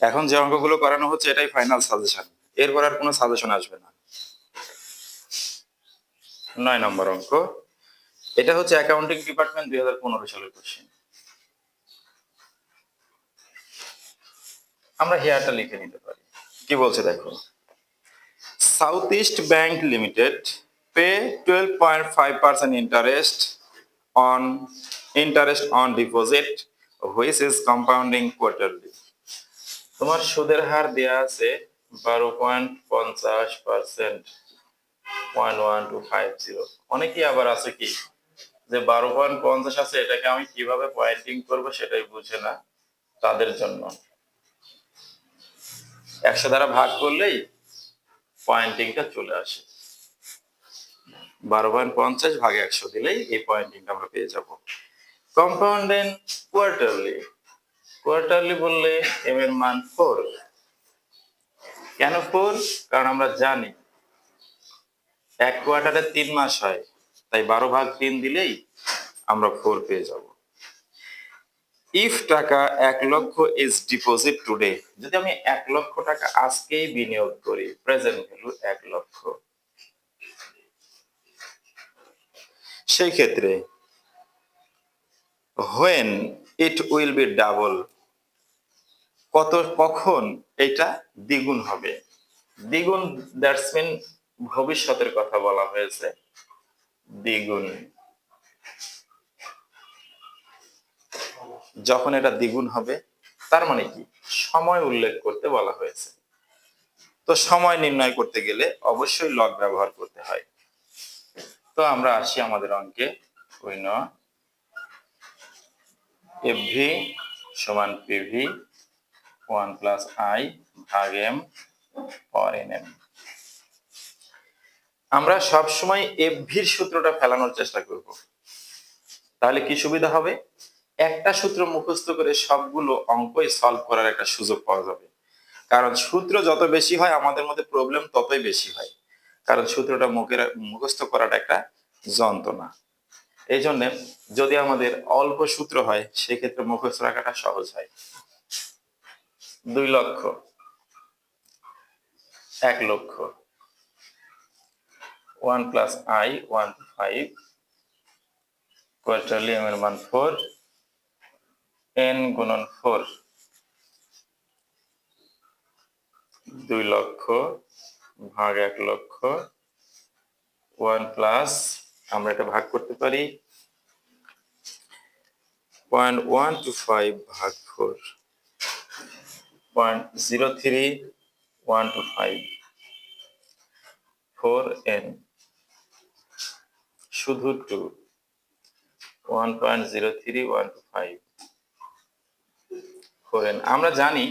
এখন যে অঙ্কগুলো করানো হচ্ছে এটাই ফাইনাল সাজেশন, এরপর আর কোনো সাজেশন আসবে না। 9 নম্বর অঙ্ক, এটা হচ্ছে অ্যাকাউন্টিং ডিপার্টমেন্ট 2015 সালের কোশ্চেন। আমরা হেয়ারটা লিখে নিতে পারি। কি বলছে দেখো, south east bank limited pay 12.5% interest on deposit which is compounding quarterly। তোমার সুদের হার দেয়া আছে 12.50%, 0.1250। অনেকেই আবার আছে কি যে 12.50 আছে, এটাকে আমি কিভাবে পয়েন্টিং করবো সেটাই বুঝে না, তাদের জন্য 100 দ্বারা ভাগ করলেই পয়েন্টিংটা চলে আসে। 12.50 ভাগে 100 দিলেই এই পয়েন্টিংটা আমরা পেয়ে যাব। কম্পাউন্ডেড কোয়ার্টারলি, কোয়ার্টারলি বললে এম এর মান 4। কেন 4? কারণ আমরা জানি এক কোয়ার্টারে 3 মাস হয়, তাই 12/3 দিলেই আমরা 4 পেয়ে যাব। ইফ টাকা 1 লক্ষ ইজ ডিপোজিট টুডে, যদি আমি 1 লক্ষ টাকা আজকেই বিনিয়োগ করি, প্রেজেন্ট ভ্যালু 1 লক্ষ, সেই ক্ষেত্রে when it will be double, কখন এটা দ্বিগুণ হবে। দ্বিগুণ দ্যাটস মিন ভবিষ্যতের কথা বলা হয়েছে, দ্বিগুণ, যখন এটা দ্বিগুণ হবে তার মানে কি সময় উল্লেখ করতে বলা হয়েছে। তো সময় নির্ণয় করতে গেলে অবশ্যই লগ ব্যবহার করতে হয়। তো আমরা আসি আমাদের অঙ্কে, উই নো এফভি সমান পিভি 1 প্লাস আই ভাগ এম পর এনএম। আমরা সবসময় এফভির সূত্রটা ফেলানোর চেষ্টা করব, তাহলে কি সুবিধা হবে, একটা সূত্র মুখস্থ করে সবগুলো অঙ্কই সলভ করার একটা সুযোগ পাওয়া যাবে। কারণ সূত্র যত বেশি হয় আমাদের মধ্যে প্রবলেম ততই বেশি হয়, কারণ সূত্রটা মুখস্থ করাটা একটা যন্ত্রণা। এই জন্য যদি আমাদের অল্প সূত্র হয় সেক্ষেত্রে মুখস্থ রাখাটা সহজ হয়। 2 লক্ষ, 1 লক্ষ, 1 plus I 1 to 5, quarterly M এর মান 4, n গুণন 4, 2 লক্ষ ভাগ 1 লক্ষ, 1 প্লাস, আমরা এটা ভাগ করতে পারি 0.125 ভাগ 4, 0.03125, 4n, শুধু 2, 1.03125, 4n। আমরা জানি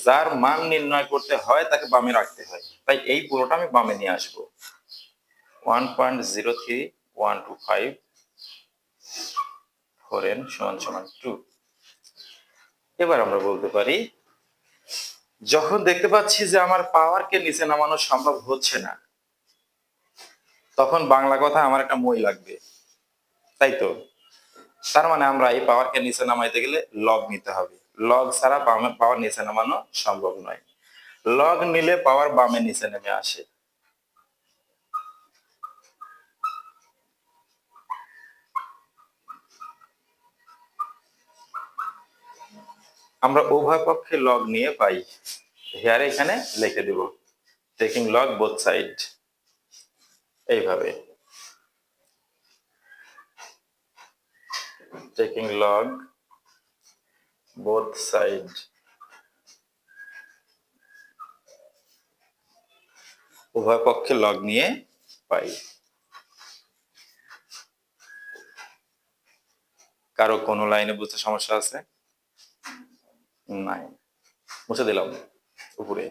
যার মান নির্ণয় করতে হয় তাকে বামে রাখতে হয়, তাই এই পুরোটা আমি বামে নিয়ে আসবো। 1.03125, 4n সমান 2। এবার আমরা বলতে পারি যখন দেখতে পাচ্ছি যে আমার পাওয়ারকে নিচে নামানো সম্ভব হচ্ছে না, তখন বাংলা কথা আমার একটা মই লাগবে, তাই তো? তার মানে আমরা এই পাওয়ারকে নিচে নামাইতে গেলে লগ নিতে হবে, লগ ছাড়া পাওয়ার নিচে নামানো সম্ভব নয়। লগ নিলে পাওয়ার বামে নিচে নেমে আসে। আমরা উভয় পক্ষে লগ নিয়ে পাই, হেয়ার এখানে লিখে দেব, টেকিং লগ বোথ সাইড, এইভাবে টেকিং লগ বোথ সাইড, উভয় পক্ষে লগ নিয়ে পাই। কারো কোনো লাইনে বুঝতে সমস্যা আছে? নাই, মুছে দিলাম উপরে।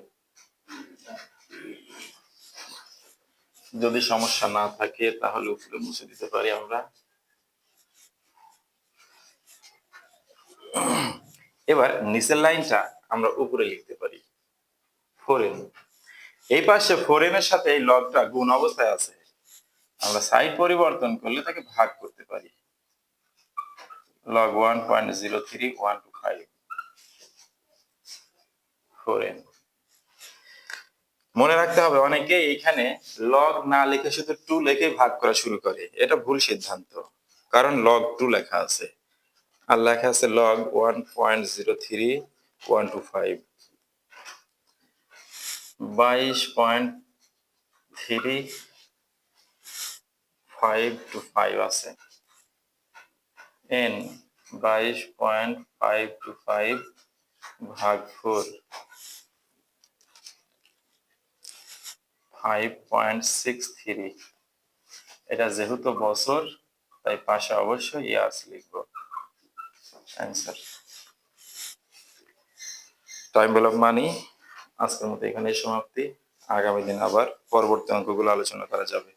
যদি সমস্যা না থাকে তাহলে উপরে মুছে দিতে পারি আমরা। এবার নিচের লাইনটা আমরা উপরে লিখতে পারি 4n। এই পাশে 4n এর সাথে এই লগটা গুণ অবস্থায় আছে, আমরা সাইড পরিবর্তন করলে তাকে ভাগ করতে পারি। log 1.03125, 4n। মনে রাখতে হবে অনেকে এইখানে লগ না লিখে শুধু 2 লিখে ভাগ করা শুরু করে, এটা ভুল সিদ্ধান্ত। কারণ লগ 2 লেখা আছে আর লেখা আছে লগ 1.03125, 22.355 আছে, n 22.525 ভাগ 4 5.63। এটা যেহেতু বছর তাই পাশে অবশ্যই ইয়ার্স লিখবো। অ্যান্সার। টাইম অফ মানি আজকের মতো এখানেই সমাপ্তি। আগামী দিন আবার পরবর্তী অঙ্কগুলো আলোচনা করা যাবে।